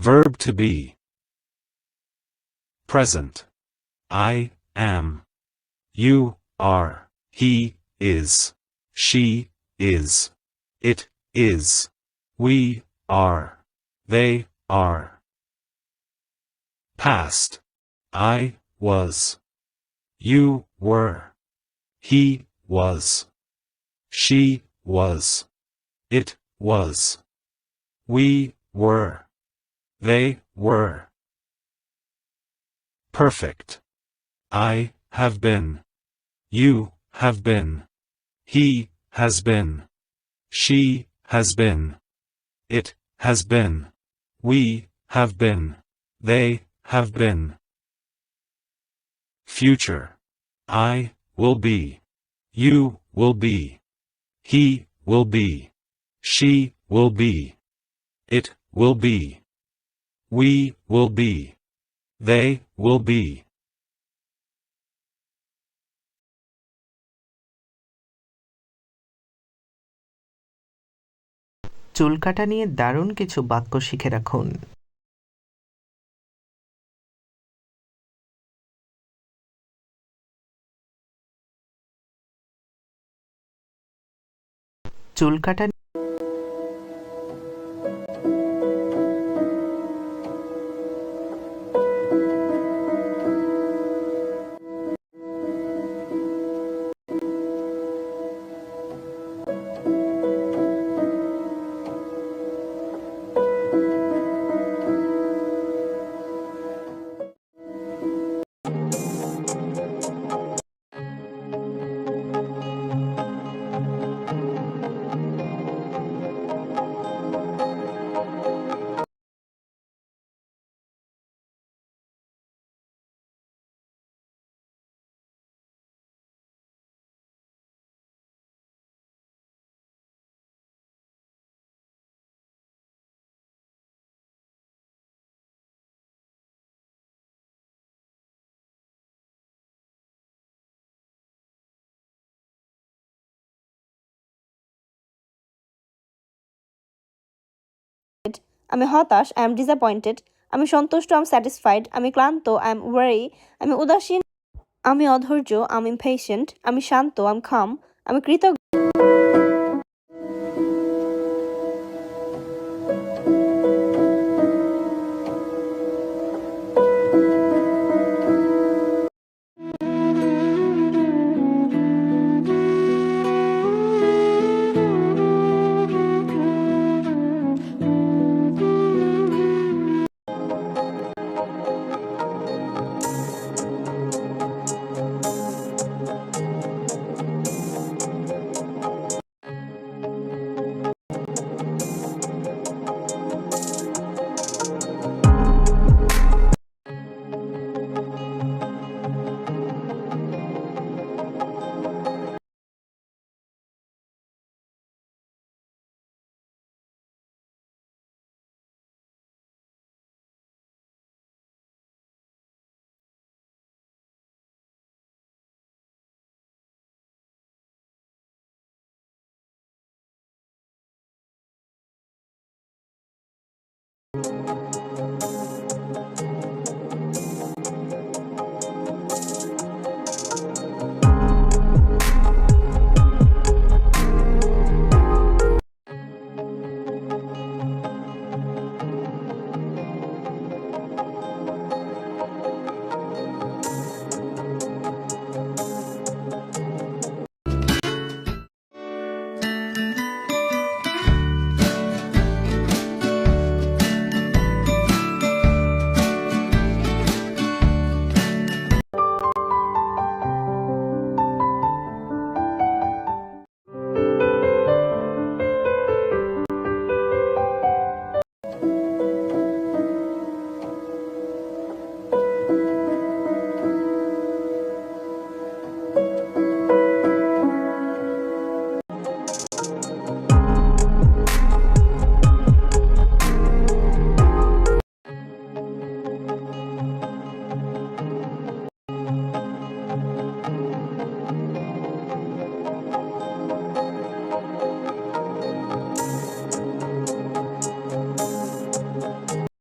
Verb to be. Present. I am. You are. He is. She is. It is. We are. They are. Past. I was. You were. He was. She was. It was. We were. They were. Perfect. I have been. You have been. He has been. She has been. It has been. We have been. They have been. Future. I will be. You will be. He will be. She will be. It will be. We will be. They will be. চুল কাটা নিয়ে দারুণ কিছু বাক্য শিখে রাখুন। চুল কাটা আমি হতাশ, আই এম ডিসঅ্যাপয়েন্টেড। আমি সন্তুষ্ট, আই এম স্যাটিসফাইড। আমি ক্লান্ত, আই এম ওয়ারি। আমি উদাসীন, আমি অধৈর্য, আই এম ইমপেশেন্ট। আমি শান্ত, আই এম কাম। আমি কৃতজ্ঞ,